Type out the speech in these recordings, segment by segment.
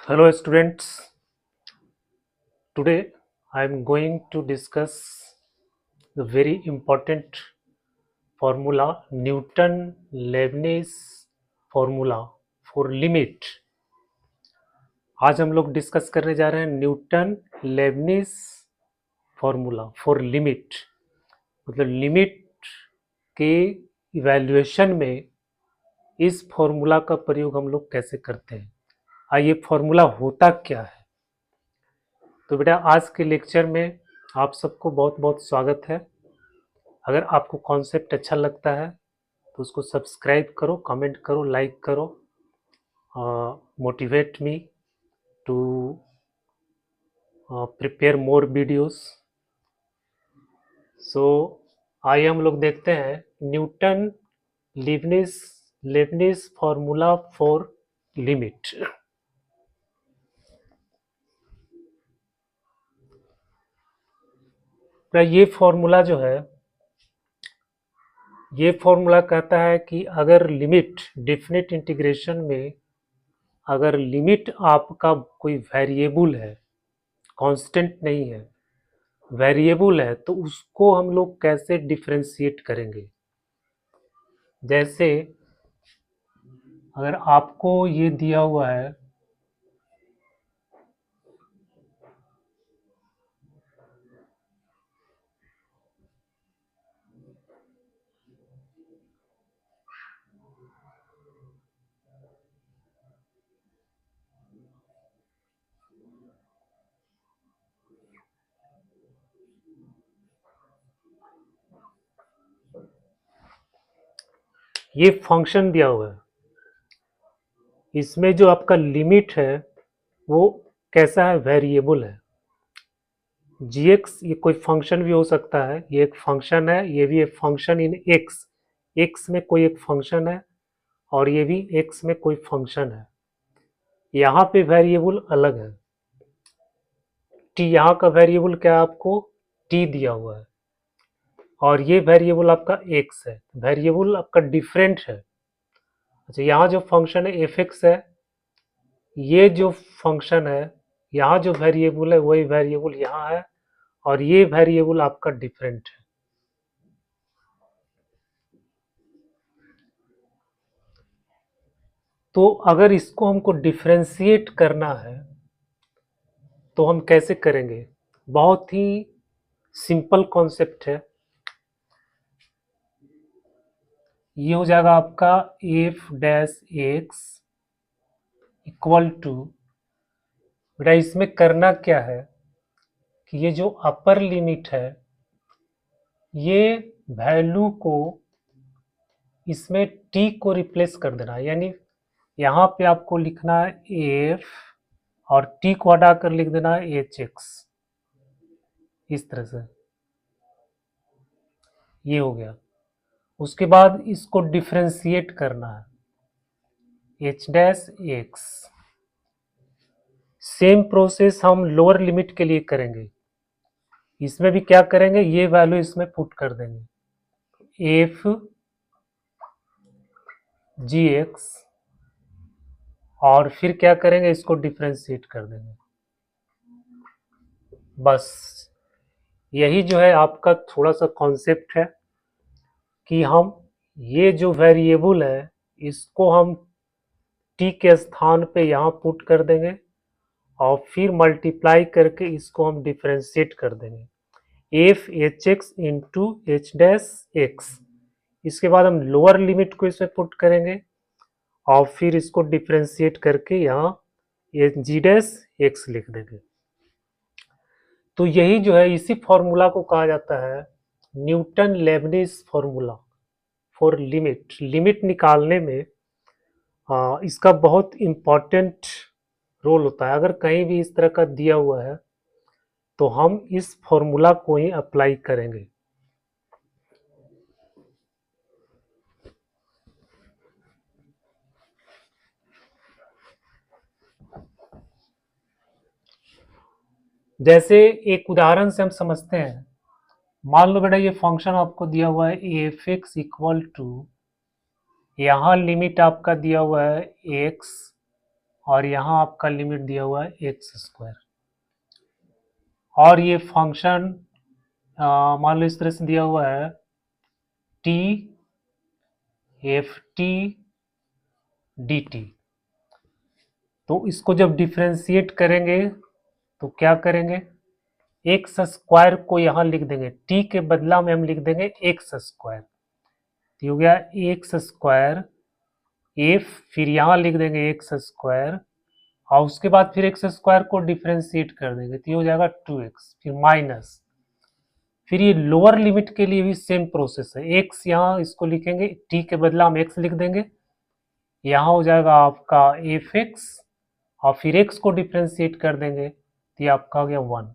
Hello students, today I am going to discuss the very important formula Newton-Leibniz formula for limit। आज हम लोग discuss करने जा रहे हैं Newton Lebanese formula for limit. मतलब लिमिट के इवैल्यूएशन में इस फॉर्मूला का प्रयोग हम लोग कैसे करते हैं। ये फॉर्मूला होता क्या है। तो बेटा आज के लेक्चर में आप सबको बहुत बहुत स्वागत है। अगर आपको कॉन्सेप्ट अच्छा लगता है तो उसको सब्सक्राइब करो, कमेंट करो, लाइक करो, motivate me to prepare more videos. So आइए हम लोग देखते हैं Newton Leibniz Leibniz formula for limit. ये फॉर्मूला जो है, ये फॉर्मूला कहता है कि अगर लिमिट डेफिनेट इंटीग्रेशन में अगर लिमिट आपका कोई वेरिएबल है, कांस्टेंट नहीं है, वेरिएबल है, तो उसको हम लोग कैसे डिफरेंशिएट करेंगे। जैसे अगर आपको ये दिया हुआ है ये फंक्शन दिया हुआ है, इसमें जो आपका लिमिट है वो कैसा है, वेरिएबल है। gx ये कोई फंक्शन भी हो सकता है, ये एक फंक्शन है, ये भी एक फंक्शन इन x, x में कोई एक फंक्शन है और ये भी x में कोई फंक्शन है। यहाँ पे वेरिएबल अलग है, t यहाँ का वेरिएबल क्या है, आपको t दिया हुआ है और ये वेरिएबल आपका x है, वेरिएबल आपका डिफरेंट है। अच्छा, यहाँ जो फंक्शन है fx है, ये जो फंक्शन है, यहाँ जो वेरिएबल है वही वेरिएबल यहाँ है और ये वेरिएबल आपका डिफरेंट है। तो अगर इसको हमको डिफरेंशिएट करना है तो हम कैसे करेंगे। बहुत ही सिंपल कॉन्सेप्ट है। ये हो जाएगा आपका f dash x equal to, बेटा इसमें करना क्या है कि ये जो अपर लिमिट है ये वैल्यू को इसमें t को रिप्लेस कर देना है। यानी यहाँ पे आपको लिखना है एफ और t को हटा कर लिख देना है एच एक्स, इस तरह से ये हो गया। उसके बाद इसको डिफरेंशिएट करना है H dash x. Same process हम लोअर लिमिट के लिए करेंगे। इसमें भी क्या करेंगे, ये वैल्यू इसमें पुट कर देंगे एफ जी एक्स और फिर क्या करेंगे, इसको डिफरेंशिएट कर देंगे। बस यही जो है आपका थोड़ा सा कॉन्सेप्ट है कि हम ये जो वेरिएबल है इसको हम t के स्थान पे यहाँ पुट कर देंगे और फिर मल्टीप्लाई करके इसको हम डिफरेंशिएट कर देंगे F H x into H dash x. इसके बाद हम लोअर लिमिट को इसमें पुट करेंगे और फिर इसको डिफरेंशिएट करके यहाँ जी डैश एक्स लिख देंगे। तो यही जो है, इसी फॉर्मूला को कहा जाता है Newton Lebanese formula for limit. Limit निकालने में इसका बहुत इम्पॉर्टेंट रोल होता है। अगर कहीं भी इस तरह का दिया हुआ है तो हम इस फॉर्मूला को ही अप्लाई करेंगे। जैसे एक उदाहरण से हम समझते हैं। मान लो बेटा ये फंक्शन आपको दिया हुआ है एफ एक्स इक्वल टू, यहाँ लिमिट आपका दिया हुआ है एक्स और यहाँ आपका लिमिट दिया हुआ है एक्स स्क्वायर। और ये फंक्शन मान लो इस तरह से दिया हुआ है T F t d T. तो इसको जब डिफ्रेंशिएट करेंगे तो क्या करेंगे, एक्स स्क्वायर को यहाँ लिख देंगे, टी के बदला में हम लिख देंगे एक्स स्क्वायर। तो हो गया एक्स स्क्वायर एफ, फिर यहाँ लिख देंगे एक्स स्क्वायर, और उसके बाद फिर एक्स स्क्वायर को डिफ्रेंशिएट कर देंगे तो ये हो जाएगा 2x, फिर माइनस, फिर ये लोअर लिमिट के लिए भी सेम प्रोसेस है, एक्स यहाँ इसको लिखेंगे, टी के बदला हम एक्स लिख देंगे, यहाँ हो जाएगा आपका एफ एक्स, और फिर एक्स को डिफ्रेंशिएट कर देंगे तो ये आपका हो गया 1।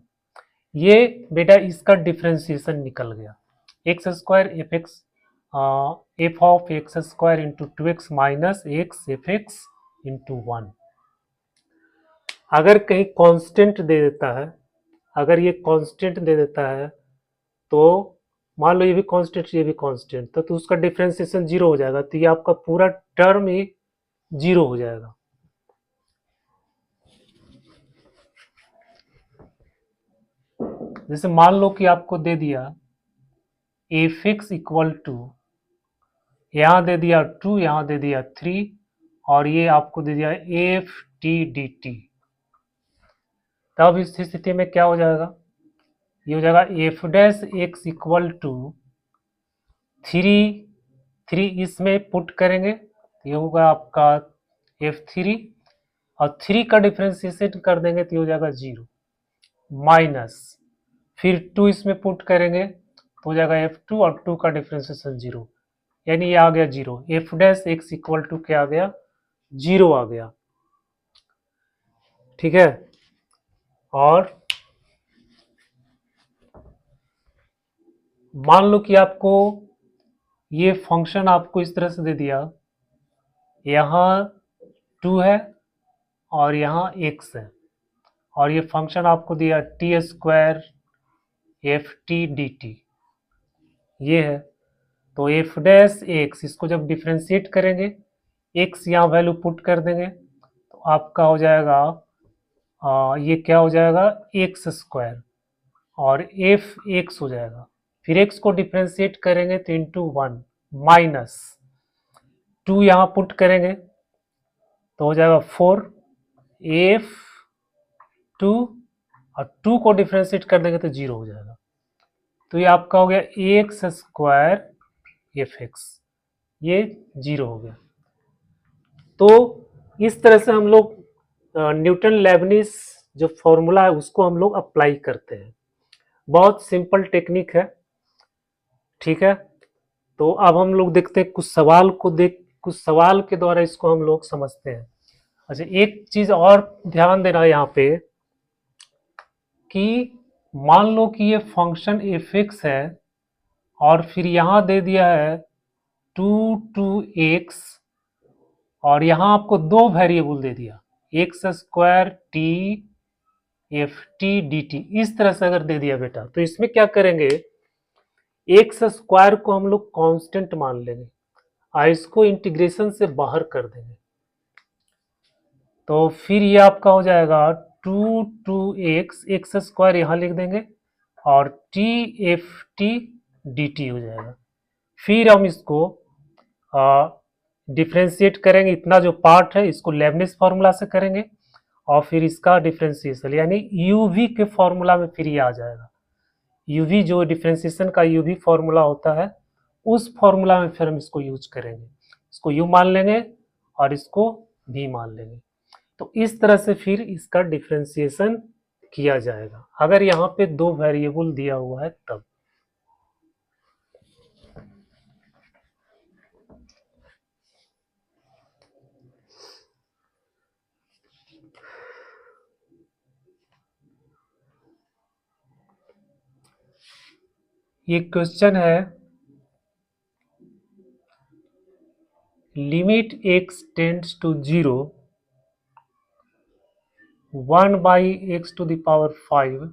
ये बेटा इसका डिफ्रेंशिएशन निकल गया, x square F x, F of x square into 2x minus x f x into 1। अगर कहीं कांस्टेंट दे देता है, अगर ये कांस्टेंट दे देता है तो मान लो ये भी कांस्टेंट ये भी कांस्टेंट, तो उसका डिफरेंशिएशन जीरो हो जाएगा, तो ये आपका पूरा टर्म ही जीरो हो जाएगा। जैसे मान लो कि आपको दे दिया एफ एक्स इक्वल टू, यहाँ दे दिया 2, यहाँ दे दिया 3, और ये आपको दे दिया एफ टी डी टी। तब इस स्थिति में क्या हो जाएगा, ये हो जाएगा f dash x equal to 3 इसमें पुट करेंगे तो ये होगा आपका f3, और 3 का डिफ्रेंशिएशन कर देंगे तो ये हो जाएगा 0, माइनस फिर 2 इसमें पुट करेंगे तो हो जाएगा f2, और 2 का डिफ्रेंशिएशन 0, यानी ये आ गया 0, f dash x equal to क्या आ गया, 0 आ गया। ठीक है, और मान लो कि आपको ये फंक्शन आपको इस तरह से दे दिया, यहाँ 2 है और यहाँ x है, और ये फंक्शन आपको दिया T square F t d T, ये है। तो एफ डैश एक्स, इसको जब डिफ्रेंशिएट करेंगे, एक्स यहाँ वैल्यू पुट कर देंगे तो आपका हो जाएगा ये क्या हो जाएगा एक्स स्क्वायर, और एफ एक्स हो जाएगा, फिर एक्स को डिफ्रेंशिएट करेंगे तो इंटू 1, माइनस 2 यहाँ पुट करेंगे तो हो जाएगा 4 एफ 2, और 2 को डिफ्रेंशिएट कर देंगे तो 0 हो जाएगा। तो ये आपका हो गया एक्स स्क्वायर एफ एक्स, ये 0 हो गया। तो इस तरह से हम लोग न्यूटन लेबनिज जो फॉर्मूला है उसको हम लोग अप्लाई करते हैं। बहुत सिंपल टेक्निक है। ठीक है, तो अब हम लोग देखते हैं कुछ सवाल के द्वारा इसको हम लोग समझते हैं। अच्छा, एक चीज और ध्यान देना यहाँ पे कि मान लो कि ये फंक्शन एफ एक्स है और फिर यहाँ दे दिया है 2x, और यहाँ आपको दो वेरिएबल दे दिया x square T F t d T, इस तरह से अगर दे दिया बेटा तो इसमें क्या करेंगे, एक्स स्क्वायर को हम लोग कांस्टेंट मान लेंगे और इसको इंटीग्रेशन से बाहर कर देंगे, तो फिर ये आपका हो जाएगा 2x, एक्स स्क्वायर यहाँ लिख देंगे और T F t d T हो जाएगा। फिर हम इसको डिफ्रेंशिएट करेंगे, इतना जो पार्ट है इसको लेबनिज फार्मूला से करेंगे और फिर इसका डिफ्रेंशिएशन यानी यूवी के फॉर्मूला में फिर ये आ जाएगा। यूवी जो डिफ्रेंशिएशन का यूवी फॉर्मूला होता है उस फॉर्मूला में फिर हम इसको यूज करेंगे, इसको यू मान लेंगे और इसको भी मान लेंगे। तो इस तरह से फिर इसका डिफ्रेंशिएशन किया जाएगा अगर यहाँ पे दो वेरिएबल दिया हुआ है तब। ये क्वेश्चन है, limit x tends to 0 1 by x to the power 5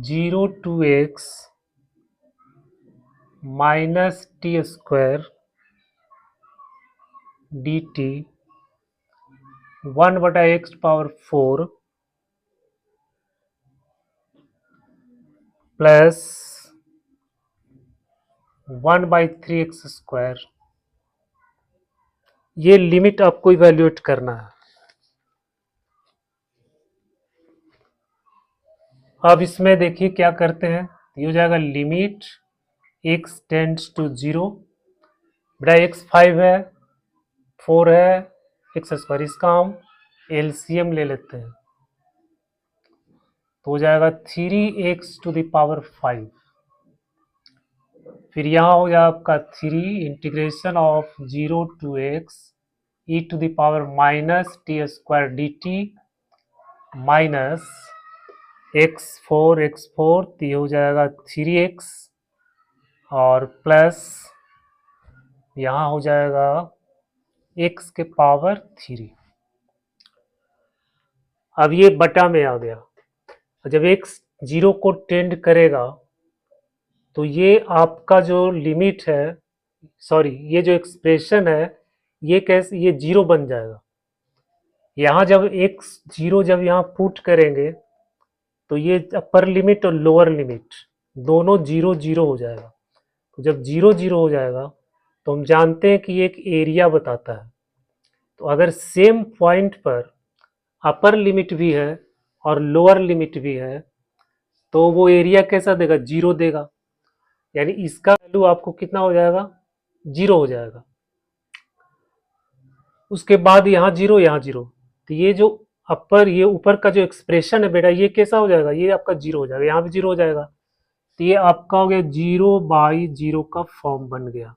0 to x minus t square D T 1/x⁴ plus 1/3x²। ये लिमिट आपको इवैल्यूएट करना है। अब इसमें देखिए क्या करते हैं, ये हो जाएगा लिमिट x टेंड्स टू 0, बेटा x 5 है, 4 है, x², इसका हम एलसीएम ले लेते हैं तो हो जाएगा 3x⁵। फिर यहाँ हो जाएगा आपका 3 integration of 0 to x e⁻⁻t² dt minus x4 तो ये हो जाएगा 3x और प्लस यहाँ हो जाएगा x⁻3। अब ये बटा में आ गया। जब x 0 को टेंड करेगा तो ये आपका जो लिमिट है, सॉरी ये जो एक्सप्रेशन है, ये कैसे, ये 0 बन जाएगा। यहाँ जब x 0 जब यहाँ पुट करेंगे तो ये अपर लिमिट और लोअर लिमिट दोनों 0 0 हो जाएगा। तो जब 0 0 हो जाएगा तो हम जानते हैं कि ये एक एरिया बताता है। तो अगर सेम पॉइंट पर अपर लिमिट भी है और लोअर लिमिट भी है तो वो एरिया कैसा देगा, 0 देगा। यानी इसका वैल्यू आपको कितना हो जाएगा, 0 हो जाएगा। उसके बाद यहाँ 0 यहाँ 0, तो ये जो अपर, ये ऊपर का जो एक्सप्रेशन है बेटा, ये कैसा हो जाएगा, ये आपका 0 हो जाएगा, यहाँ भी 0 हो जाएगा। तो ये आपका हो गया 0/0 का फॉर्म बन गया।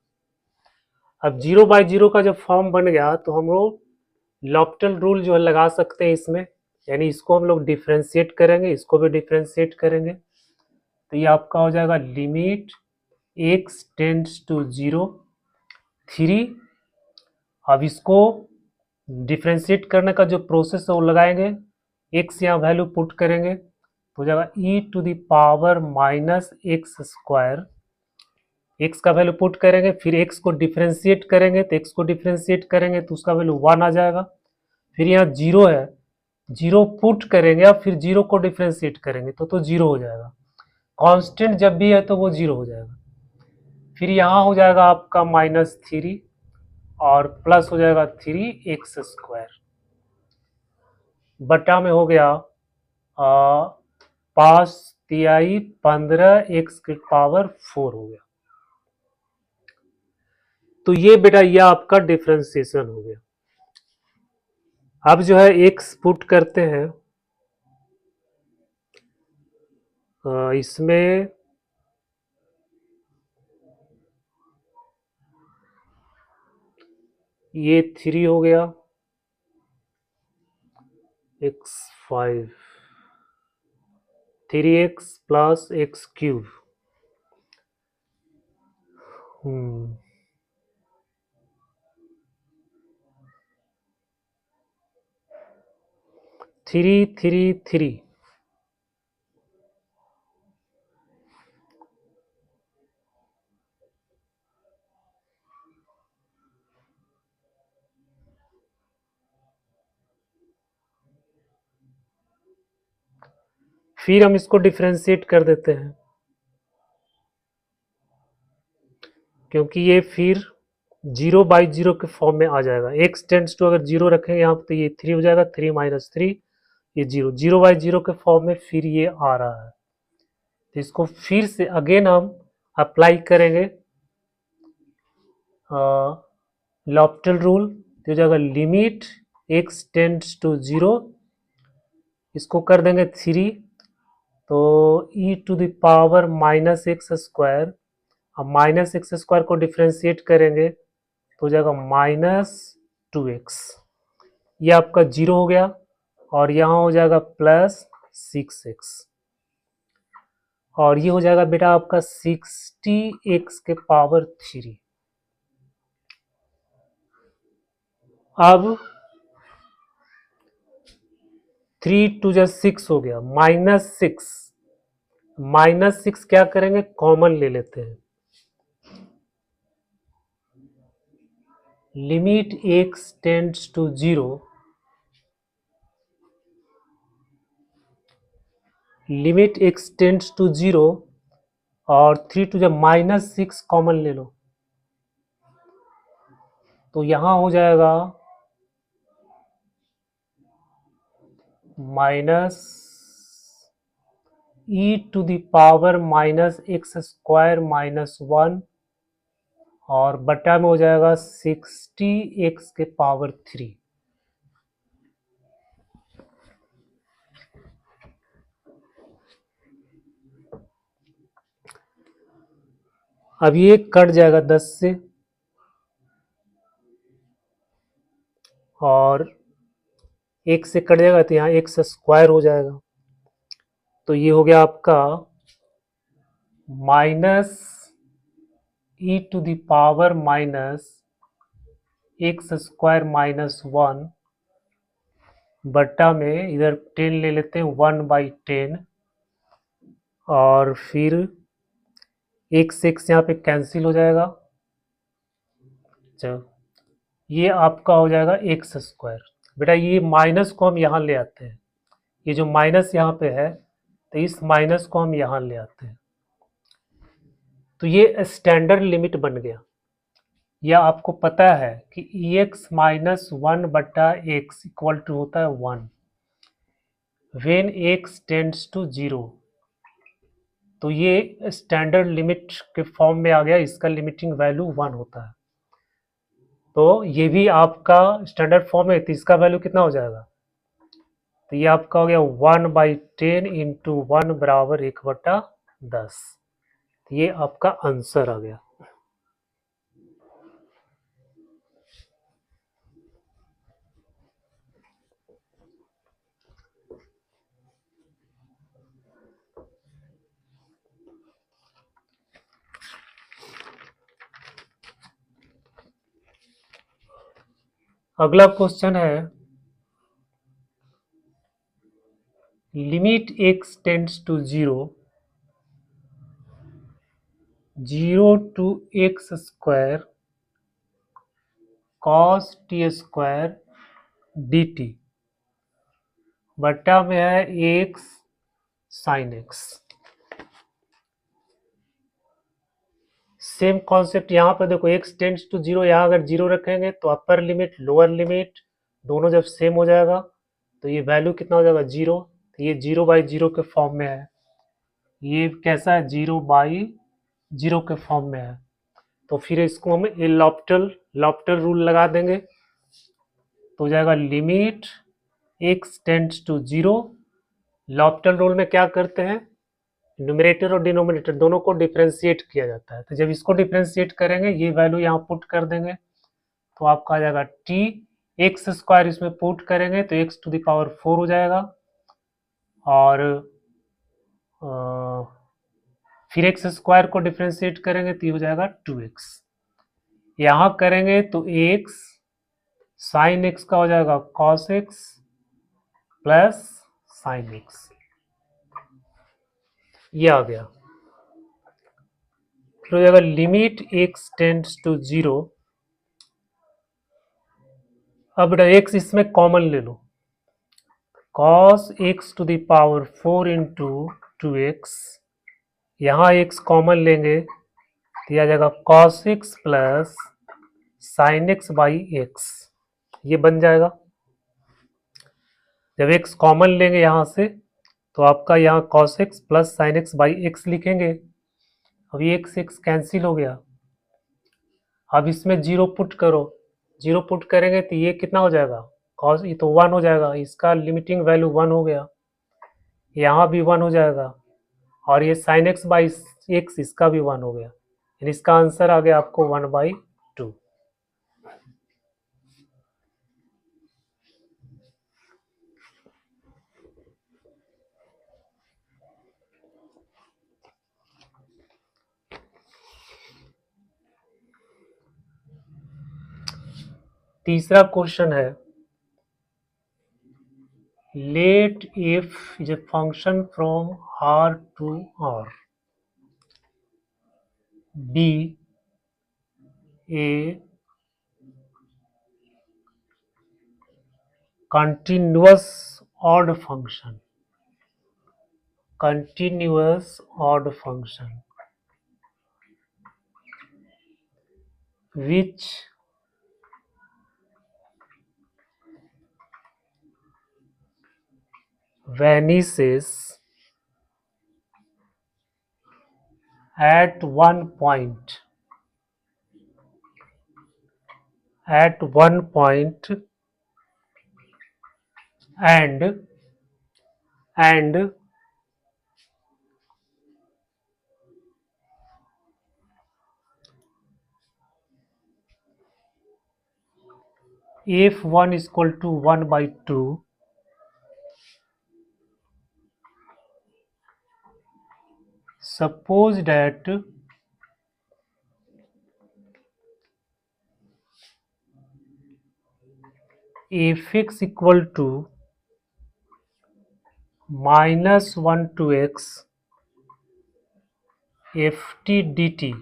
अब 0/0 का जब फॉर्म बन गया तो हम लोग लॉप्टल रूल जो है लगा सकते हैं इसमें, यानी इसको हम लोग डिफ्रेंशिएट करेंगे, इसको भी डिफ्रेंशिएट करेंगे। तो ये आपका हो जाएगा लिमिट x टेंड्स टू 0 3। अब इसको डिफ्रेंशिएट करने का जो प्रोसेस है वो लगाएंगे, x यहाँ वैल्यू पुट करेंगे तो हो जाएगा e⁻⁻x²। x का वैल्यू पुट करेंगे, फिर x को डिफ्रेंशिएट करेंगे, तो x को डिफ्रेंशिएट करेंगे तो उसका वैल्यू 1 आ जाएगा। फिर यहाँ 0 है, 0 पुट करेंगे और फिर 0 को डिफ्रेंशिएट करेंगे तो 0 हो जाएगा। कांस्टेंट जब भी है तो वो 0 हो जाएगा। फिर यहाँ हो जाएगा आपका -3 और प्लस हो जाएगा 3x², बटा में हो गया 5×3 15x⁴ हो गया। तो ये बेटा ये आपका डिफ्रेंशिएशन हो गया। अब जो है x पुट करते हैं, इसमें ये 3 हो गया, x5 3x + x³ 3 3 3। फिर हम इसको डिफ्रेंशिएट कर देते हैं, क्योंकि ये फिर 0/0 के फॉर्म में आ जाएगा। x टेंड्स टू अगर 0 रखेंगे यहाँ पे तो ये 3 हो जाएगा, 3 - 3 ये 0, 0/0 के फॉर्म में फिर ये आ रहा है। तो इसको फिर से अगेन हम अप्लाई करेंगे लॉप्टल रूल, तो हो जाएगा लिमिट x टेंड्स टू 0, इसको कर देंगे 3 तो e⁻⁻x², अब -x² को डिफ्रेंशिएट करेंगे तो हो जाएगा -2x, ये आपका 0 हो गया और यहाँ हो जाएगा +6x और ये हो जाएगा बेटा आपका 60x⁻3। अब 3 × 2 = 6 हो गया, -6 क्या करेंगे, कॉमन ले लेते हैं, limit x tends to 0, limit x tends to 0 और 3 टू जब -6 कॉमन ले लो तो यहां हो जाएगा minus e to the power -x² - 1 और बटा में हो जाएगा 60x के पावर 3। अब ये कट जाएगा 10 से और 1 से कट जाएगा तो यहाँ x² हो जाएगा। तो ये हो गया आपका minus e to the power -x² - 1 बटा में इधर 10 ले लेते हैं 1/10 और फिर x यहाँ पे कैंसिल हो जाएगा। चलो ये आपका हो जाएगा x²। बेटा ये माइनस को हम यहाँ ले आते हैं, ये जो माइनस यहाँ पे है तो इस माइनस को हम यहाँ ले आते हैं तो ये स्टैंडर्ड लिमिट बन गया। यह आपको पता है कि ex - 1 बटा x इक्वल टू होता है 1 व्हेन x टेंड्स टू 0। तो ये स्टैंडर्ड लिमिट के फॉर्म में आ गया, इसका लिमिटिंग वैल्यू 1 होता है। तो ये भी आपका स्टैंडर्ड फॉर्म है तो इसका वैल्यू कितना हो जाएगा, तो ये आपका हो गया 1/10 इंटू 1 बराबर 1/10। ये आपका आंसर आ गया। अगला क्वेश्चन है limit x tends to 0 to x² cos t² dt बटा में है x sin x। Same concept यहाँ पर देखो x टेंड्स टू 0, यहाँ अगर 0 रखेंगे तो अपर लिमिट लोअर लिमिट दोनों जब सेम हो जाएगा तो ये वैल्यू कितना हो जाएगा 0। तो ये 0/0 के फॉर्म में है, ये कैसा है 0/0 के फॉर्म में है। तो फिर इसको हम लॉप्टल रूल लगा देंगे तो हो जाएगा limit x tends to 0। L'Hopital rule में क्या करते हैं, न्यूमरेटर और डिनोमिनेटर दोनों को डिफ्रेंशिएट किया जाता है। तो जब इसको डिफ्रेंशिएट करेंगे ये वैल्यू यहाँ पुट कर देंगे तो आपका आ जाएगा t, x² इसमें पुट करेंगे तो x टू द पावर 4 हो जाएगा और फिर x² को डिफ्रेंशिएट करेंगे तो ये हो जाएगा 2x। यहाँ करेंगे तो x साइन x का हो जाएगा cos x plus sign x, ये आ गया। फिर हो जाएगा लिमिट x टेंड्स टू 0। अब x इसमें कॉमन ले लो, cos x to the power 4 into 2x, यहाँ x कॉमन लेंगे तो यह आ जाएगा cos x plus sign x by x, ये बन जाएगा। जब x कॉमन लेंगे यहाँ से तो आपका यहाँ cos x plus sign x by x लिखेंगे। अब ये x कैंसिल हो गया। अब इसमें 0 पुट करो, 0 पुट करेंगे तो ये कितना हो जाएगा cos, ये तो 1 हो जाएगा, इसका लिमिटिंग वैल्यू 1 हो गया। यहाँ भी 1 हो जाएगा और ये साइन x बाई x इसका भी 1 हो गया, यानी इसका आंसर आ गया आपको 1/2। तीसरा क्वेश्चन है let f is a function from R to R be a continuous odd function, continuous odd function which vanishes at one point, and if 1 is equal to 1 by 2, suppose that f(x) equal to minus 1 to x ft dt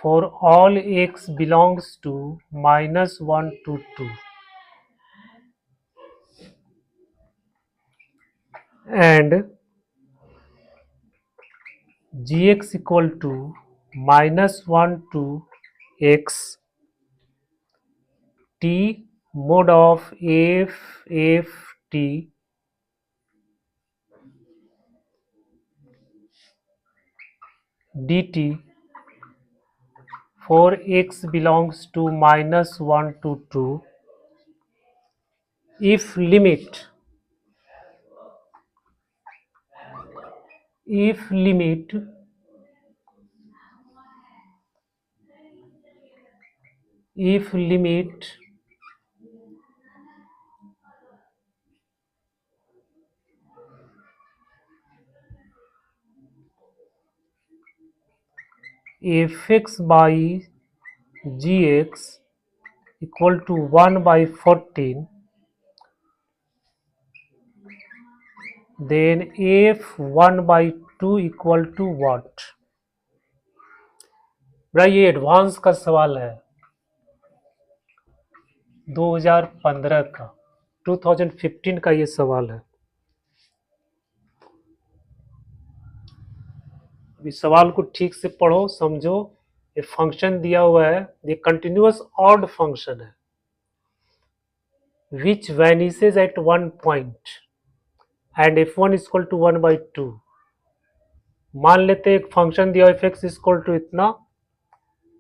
for all x belongs to minus 1 to 2, and gx equal to minus 1 to x t mod of f t dt for x belongs to minus 1 to 2 if limit fx by gx equal to 1 by 14, then f1 by 2 equal to what? भाई ये advance का सवाल है 2015 का, 2015 का ये सवाल है। इस सवाल को ठीक से पढ़ो, समझो। ये फंक्शन दिया हुआ है, ये कंटिन्यूअस ऑड फंक्शन है which vanishes at one point and f1 is equal to 1 by 2। मान लेते एक फंक्शन दिया f(x) is equal to इतना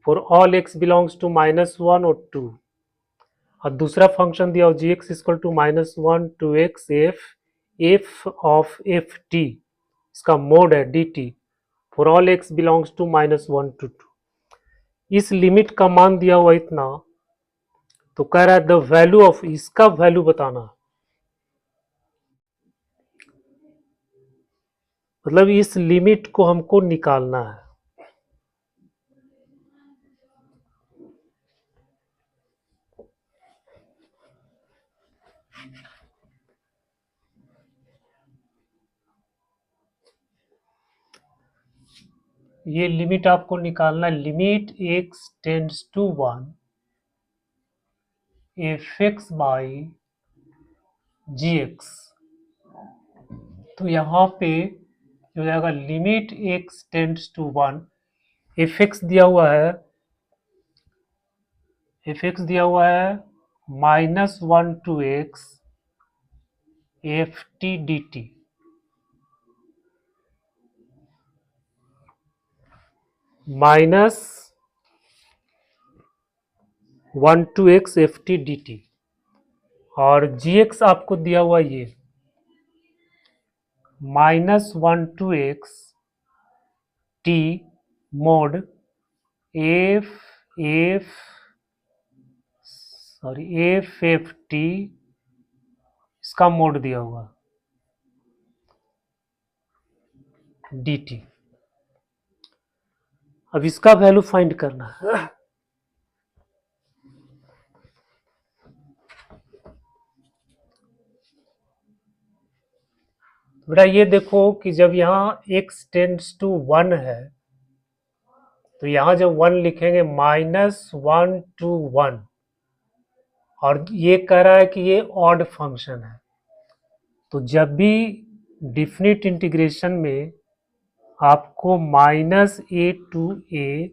for all x belongs to -1 और 2, और दूसरा फंक्शन दिया gx is equal to -1 to x f of f t, इसका मोड है dt for all x belongs to -1 to 2। इस लिमिट का मान दिया हुआ इतना, तो कह रहा है द वैल्यू ऑफ, इसका वैल्यू बताना, मतलब इस लिमिट को हमको निकालना है। ये लिमिट आपको निकालना, limit x tends to 1 fx by gx। तो यहाँ पे हो जाएगा limit x tends to 1, fx दिया हुआ है, -1 to x ft dt, -1 to x ft dt, और gx आपको दिया हुआ ये -1 to x t mod f t, इसका मोड दिया हुआ dt। अब इसका वैल्यू फाइंड करना है। बेटा ये देखो कि जब यहाँ x टेंड्स टू 1 है तो यहाँ जब 1 लिखेंगे -1 to 1, और ये कह रहा है कि ये ऑड फंक्शन है। तो जब भी डिफिनिट इंटीग्रेशन में आपको -a to a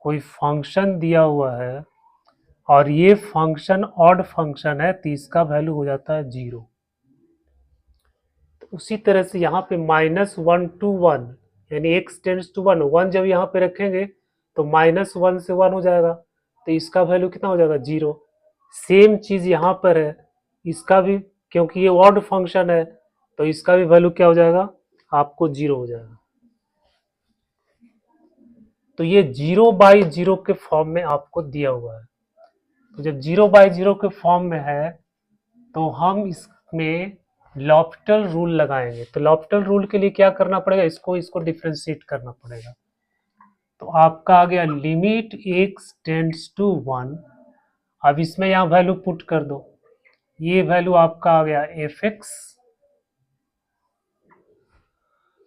कोई फंक्शन दिया हुआ है और ये फंक्शन ऑड फंक्शन है तो इसका वैल्यू हो जाता है 0। तो उसी तरह से यहाँ पे -1 to 1 यानी x टेंड्स टू 1, 1 जब यहाँ पे रखेंगे तो -1 से 1 हो जाएगा, तो इसका वैल्यू कितना हो जाएगा 0। सेम चीज यहाँ पर है, इसका भी, क्योंकि ये ऑड फंक्शन है तो इसका भी वैल्यू क्या हो जाएगा, आपको 0 हो जाएगा। तो ये 0/0 के फॉर्म में आपको दिया हुआ है। तो जब 0/0 के फॉर्म में है तो हम इसमें लॉफ्टर रूल लगाएंगे। तो लॉफ्टर रूल के लिए क्या करना पड़ेगा, इसको डिफरेंशिएट करना पड़ेगा। तो आपका आ गया लिमिट x टेंड्स टू 1। अब इसमें यहाँ वैल्यू पुट कर दो, ये वैल्यू आपका आ गया fx।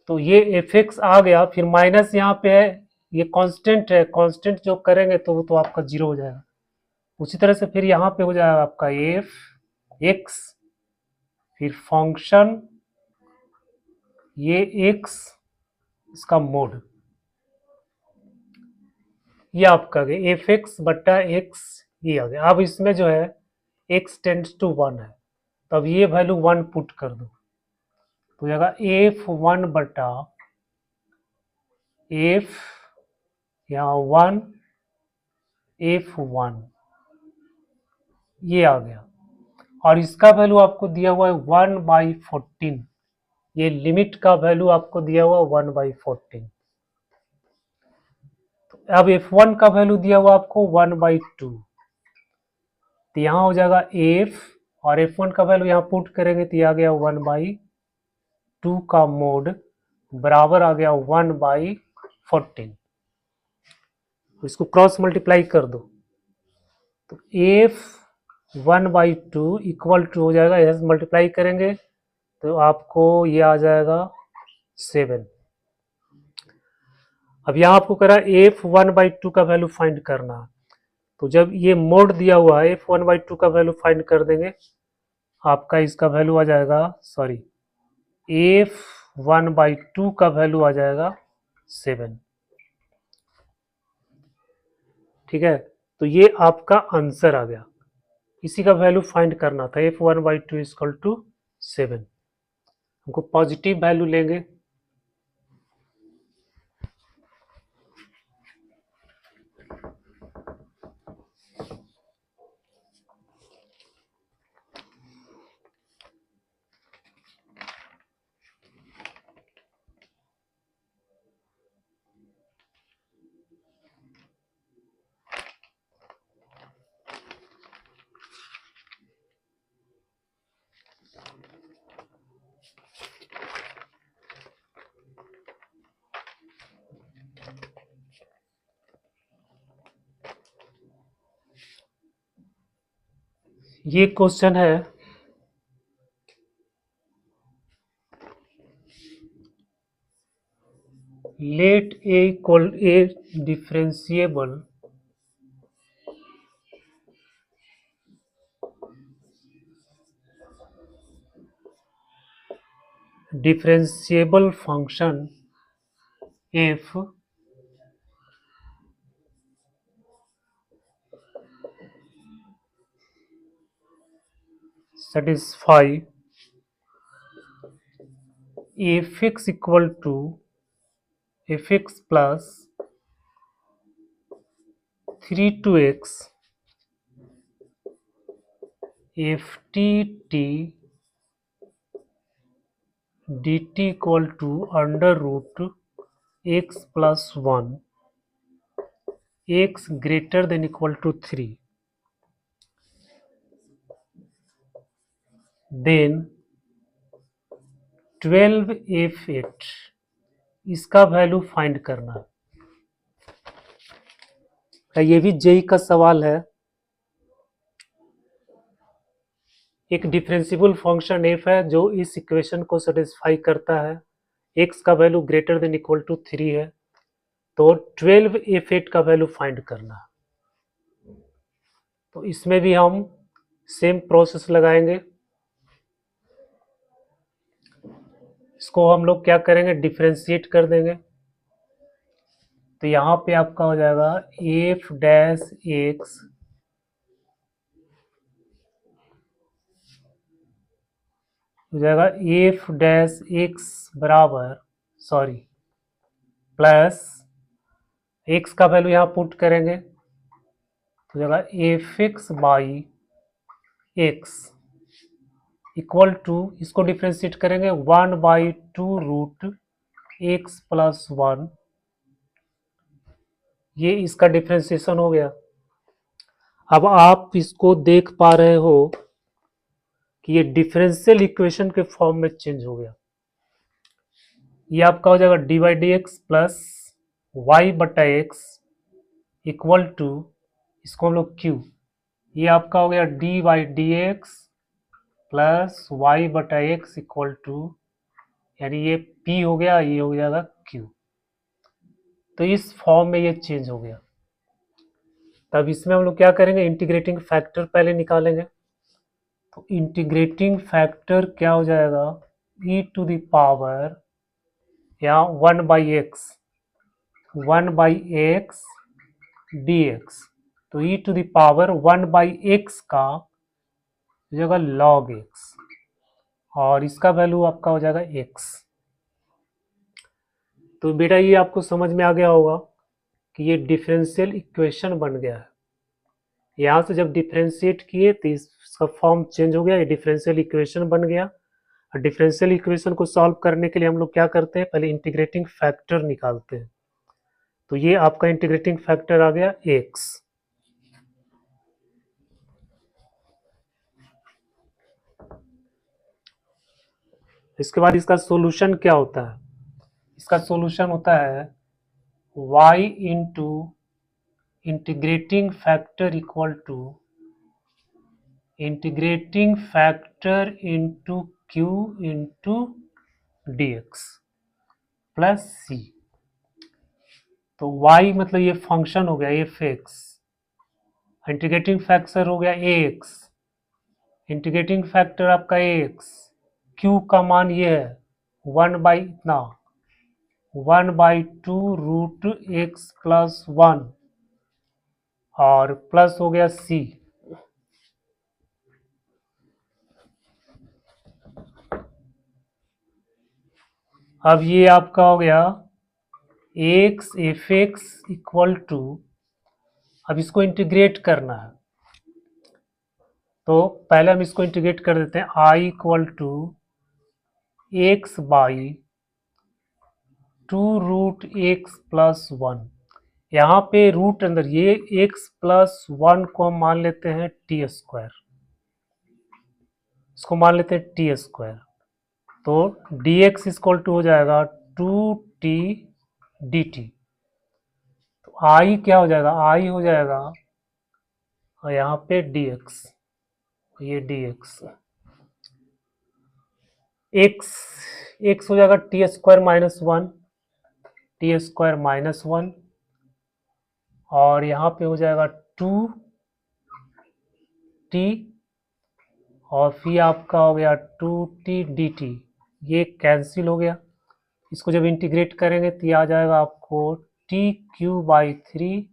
तो ये fx आ गया, फिर माइनस यहाँ पे है, ये कांस्टेंट है, कांस्टेंट जो करेंगे तो वो तो आपका 0 हो जाएगा। उसी तरह से फिर यहाँ पे हो जाएगा आपका f(x), फिर फंक्शन ये x, इसका मोड, ये आपका आ गया fx/x, ये आ गया। अब इसमें जो है x टेंड्स टू 1 है, तो अब ये वैल्यू 1 पुट कर दो, तो जाएगा f1/f, यहाँ 1 f1, ये आ गया। और इसका वैल्यू आपको दिया हुआ है 1/14, ये लिमिट का वैल्यू आपको दिया हुआ 1/14। तो अब f1 का वैल्यू दिया हुआ आपको 1/2, तो यहाँ हो जाएगा f, और f1 का वैल्यू यहाँ पुट करेंगे तो ये आ गया 1/2 का मोड बराबर आ गया 1/14। इसको क्रॉस मल्टीप्लाई कर दो, तो f1/2 इक्वल टू हो जाएगा, यह मल्टीप्लाई करेंगे तो आपको ये आ जाएगा 7। अब यहाँ आपको कह रहा है f1/2 का वैल्यू फाइंड करना, तो जब ये मोड दिया हुआ है f1/2 का वैल्यू फाइंड कर देंगे, आपका इसका वैल्यू आ जाएगा, सॉरी, f1/2 का वैल्यू आ जाएगा 7। ठीक है, तो ये आपका आंसर आ गया, इसी का वैल्यू फाइंड करना था, f1/2 इक्वल टू 7। हमको पॉजिटिव वैल्यू लेंगे, ये क्वेश्चन है लेट a इक्वल a differentiable function f satisfy fx equal to fx plus 3(2x) ft dt equal to under root x plus 1 x greater than equal to 3, then 12f8, इसका value find करना है। ये भी JEE का सवाल है। एक डिफरेंशिएबल फंक्शन एफ है जो इस इक्वेशन को सेटिस्फाई करता है, एक्स का value greater than equal to 3 है, तो 12 एफ एट का वैल्यू फाइंड करना है। तो इसमें भी हम सेम प्रोसेस लगाएंगे। इसको हम लोग क्या करेंगे, डिफरेंशिएट कर देंगे। तो यहाँ पे आपका हो जाएगा एफ डैश एक्स हो जाएगा एफ डैश एक्स बराबर सॉरी प्लस एक्स का वैल्यू यहाँ पुट करेंगे तो जाएगा f x by x equal to, इसको डिफ्रेंशिएट करेंगे 1/2 रूट एक्स प्लस 1, ये इसका डिफ्रेंशिएशन हो गया। अब आप इसको देख पा रहे हो कि ये डिफरेंशियल इक्वेशन के फॉर्म में चेंज हो गया। ये आपका हो जाएगा d by d x plus y बटा एक्स इक्वल टू, इसको हम लोग क्यू, ये आपका हो गया d by d x plus y बटा एक्स इक्वल टू, यानी ये P हो गया, ये हो जाएगा Q। तो इस फॉर्म में ये चेंज हो गया। तब इसमें हम लोग क्या करेंगे, इंटीग्रेटिंग फैक्टर पहले निकालेंगे। तो इंटीग्रेटिंग फैक्टर क्या हो जाएगा, e टू द पावर या 1/x dx, तो e to the power 1/x का हो जाएगा log x, और इसका वैल्यू आपका हो जाएगा x। तो बेटा ये आपको समझ में आ गया होगा कि ये डिफरेंशियल इक्वेशन बन गया है। यहाँ से जब डिफरेंशिएट किए तो इसका फॉर्म चेंज हो गया, ये डिफरेंशियल इक्वेशन बन गया। और डिफरेंशियल इक्वेशन को सॉल्व करने के लिए हम लोग क्या करते हैं, पहले इंटीग्रेटिंग फैक्टर निकालते हैं। तो ये आपका इंटीग्रेटिंग फैक्टर आ गया x। इसके बाद इसका सॉल्यूशन क्या होता है, इसका सॉल्यूशन होता है y into integrating factor equal to integrating factor into Q into D x plus C. तो y मतलब ये फंक्शन हो गया एफ एक्स, इंटीग्रेटिंग फैक्टर हो गया ए एक्स, इंटीग्रेटिंग फैक्टर आपका ए एक्स, क्यू का मान ये है 1/2 रूट एक्स प्लस 1, और प्लस हो गया सी। अब ये आपका हो गया x f x equal to, अब इसको इंटीग्रेट करना है। तो पहले हम इसको इंटीग्रेट कर देते हैं, I equal to X by 2 root X plus 1। यहाँ पे रूट अंदर ये एक्स प्लस 1 को हम मान लेते हैं टी स्क्वायर, इसको मान लेते हैं टी स्क्वायर। तो डी एक्स इक्वल टू हो जाएगा 2t dt। तो आई क्या हो जाएगा, आई हो जाएगा और यहाँ पे dx, ये dx x हो जाएगा T square minus 1, T square minus 1, और यहाँ पे हो जाएगा 2t, और फिर आपका हो गया 2t dt, ये कैंसिल हो गया। इसको जब इंटीग्रेट करेंगे तो ये आ जाएगा आपको t³/3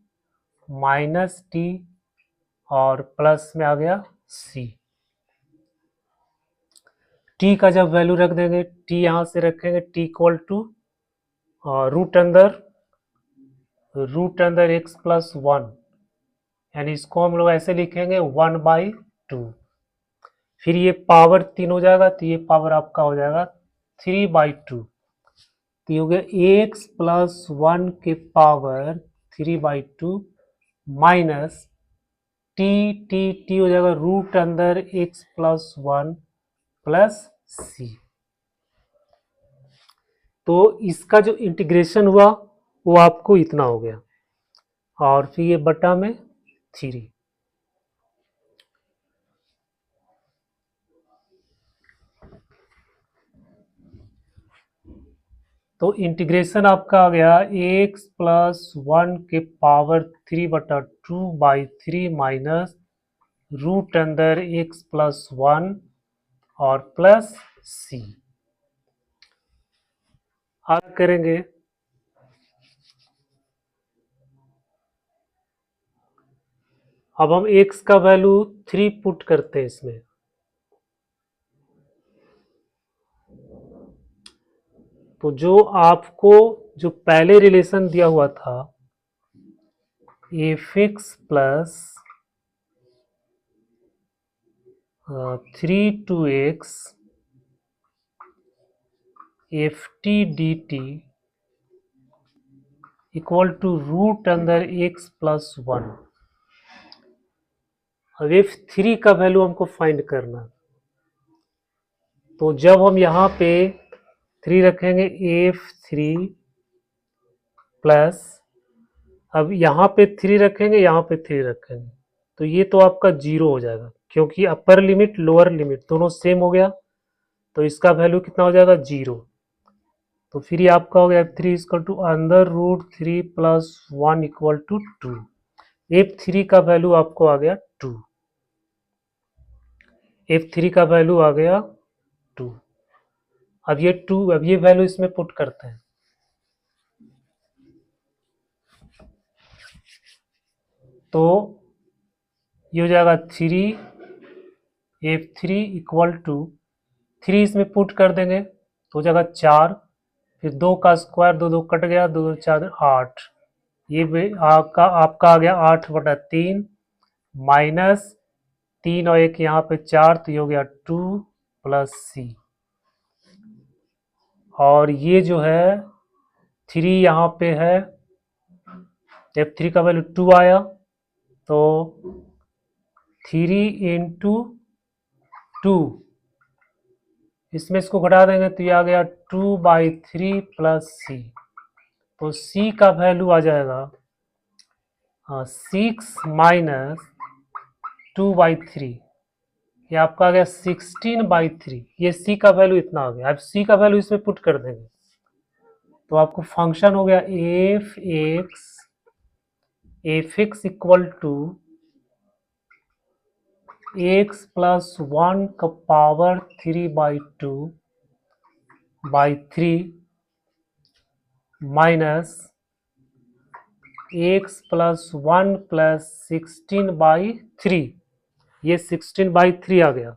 माइनस टी, और प्लस में आ गया c। t का जब वैल्यू रख देंगे, t यहाँ से रखेंगे t इक्वल टू रूट अंदर x प्लस 1, यानी इसको हम लोग ऐसे लिखेंगे 1/2। फिर ये पावर 3 हो जाएगा, तो ये पावर आपका हो जाएगा 3/2। तो ये हो गया x प्लस 1 के पावर 3/2 माइनस टी हो जाएगा रूट अंदर x प्लस 1 प्लस सी। तो इसका जो इंटीग्रेशन हुआ वो आपको इतना हो गया, और फिर ये बटा में 3। तो इंटीग्रेशन आपका आ गया एक्स प्लस 1 के पावर 3/2/3 माइनस रूट अंदर एक्स प्लस 1 और प्लस सी। आगे करेंगे, अब हम x का वैल्यू 3 पुट करते हैं इसमें। तो जो आपको जो पहले रिलेशन दिया हुआ था f x plus 3 2x f t d t equal to root अंदर x प्लस 1। अब एफ थ्री का वैल्यू हमको फाइंड करना, तो जब हम यहाँ पे 3 रखेंगे एफ थ्री प्लस, अब यहाँ पे 3 रखेंगे, यहाँ पे 3 रखेंगे, तो ये तो आपका 0 हो जाएगा क्योंकि अपर लिमिट लोअर लिमिट दोनों सेम हो गया, तो इसका वैल्यू कितना हो जाएगा 0। तो फिर ये आपका हो गया F3 equal to under root 3 plus 1 equal to 2। F3 का वैल्यू आपको आ गया 2। F3 का वैल्यू आ गया 2। अब ये 2, अब ये वैल्यू इसमें पुट करते हैं, तो ये हो जाएगा 3 F3 इक्वल टू 3 इसमें पुट कर देंगे तो हो जाएगा 4, फिर 2 का स्क्वायर, 2 2 कट गया, 2 2 4 8, ये आपका आ गया 8/3 माइनस 3 और 1 यहाँ पे 4, तो ये हो गया 2 प्लस सी। और ये जो है 3 यहाँ पे है, F3 का वैल्यू 2 आया, तो 3 इंटू 2, इसमें इसको घटा देंगे तो ये आ गया 2/3 प्लस सी। तो सी का वैल्यू आ जाएगा 6 माइनस 2/3, ये आपका आ गया 16/3। ये सी का वैल्यू इतना आ गया। अब सी का वैल्यू इसमें पुट कर देंगे तो आपको फंक्शन हो गया f x equal to x plus 1 का power 3/2/3 minus x plus 1 plus 16/3, ये 16/3 आ गया।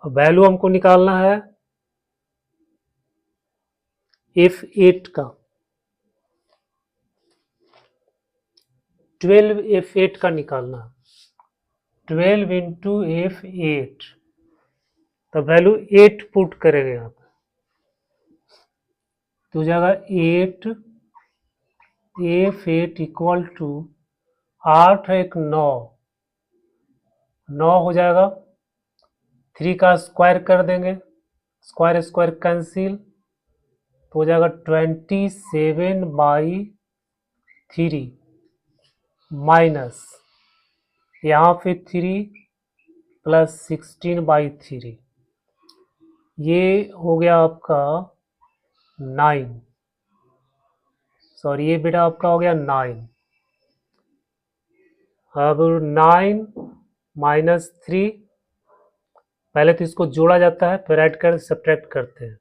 वैल्यू हमको निकालना है F8 का, 12 F8 का निकालना है। 12 इंटू F8, तो वैल्यू 8 पुट करेंगे यहाँ पे, तो हो जाएगा 8 F8 इक्वल टू 8 1 9, 9 हो जाएगा, 3 का स्क्वायर कर देंगे, स्क्वायर स्क्वायर कैंसिल, तो हो जाएगा 27/3 माइनस यहाँ पे 3 प्लस 16/3, ये हो गया आपका 9, सॉरी ये बेटा आपका हो गया 9। अब 9 माइनस 3, पहले तो इसको जोड़ा जाता है फिर ऐड कर सब्ट्रैक्ट करते हैं,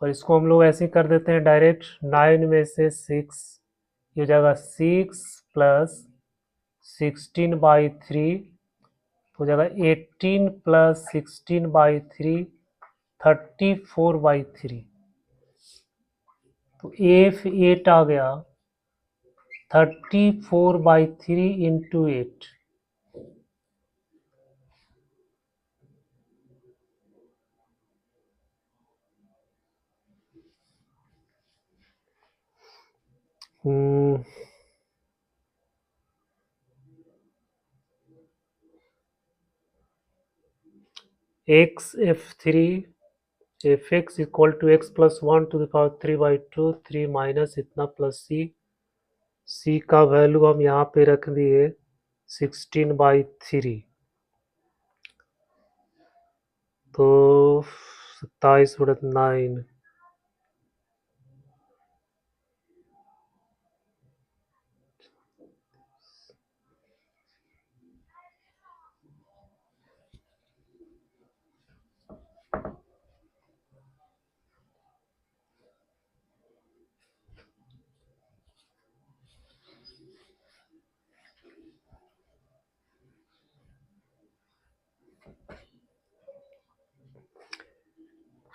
और इसको हम लोग ऐसे ही कर देते हैं डायरेक्ट। 9 में से 6, ये हो जाएगा 6 प्लस 16/3, हो जाएगा 18 प्लस 16/3 34/3। तो F8 आ गया 34/3 into 8। X F3 f x equal to x plus 1^3/2 3 माइनस इतना प्लस सी का वैल्यू हम यहाँ पे रख दिए 16/3, तो 27/9।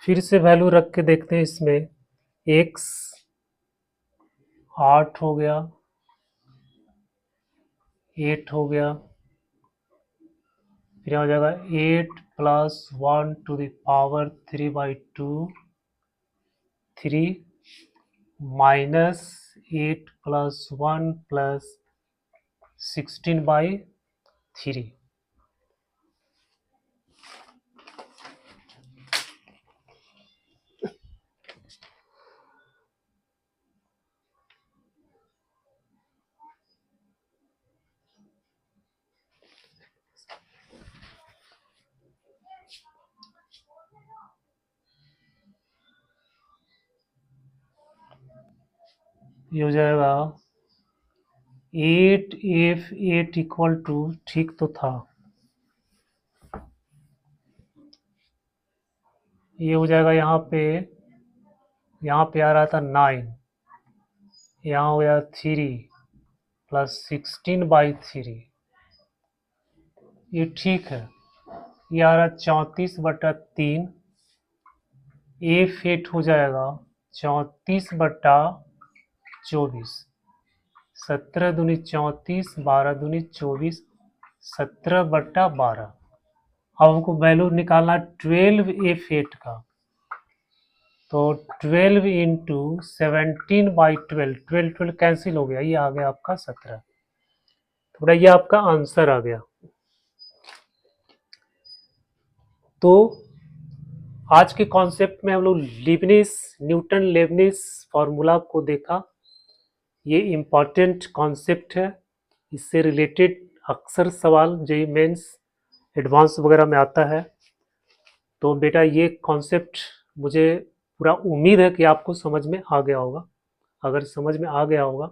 फिर से वैल्यू रख के देखते हैं इसमें, x 8 हो गया, 8 हो गया, फिर यहाँ हो जाएगा 8 प्लस 1^3/2 3 माइनस 8 प्लस 1 प्लस 16/3। ये हो जाएगा 8f8 इक्वल टू, ठीक तो था, ये हो जाएगा यहाँ पे आ रहा था 9, यहाँ हो गया 3 प्लस 16/3, ये ठीक है। ये आ रहा 34/3, f8 हो जाएगा 34/24, 17 दूनी 34, 12 दूनी 24, 17/12। अब हमको वैल्यू निकालना 12f8 का, तो 12 इंटू 17/12, 12 कैंसिल हो गया, ये आ गया आपका 17। थोड़ा ये आपका आंसर आ गया। तो आज के कॉन्सेप्ट में हम लोग न्यूटन लेबनिज फॉर्मूला को देखा। ये इम्पॉर्टेंट कॉन्सेप्ट है, इससे रिलेटेड अक्सर सवाल जेईई मेंस एडवांस वगैरह में आता है। तो बेटा ये कॉन्सेप्ट मुझे पूरा उम्मीद है कि आपको समझ में आ गया होगा। अगर समझ में आ गया होगा,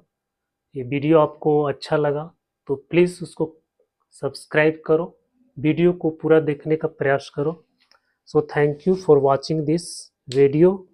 ये वीडियो आपको अच्छा लगा तो प्लीज़ उसको सब्सक्राइब करो, वीडियो को पूरा देखने का प्रयास करो। So thank you for watching this video.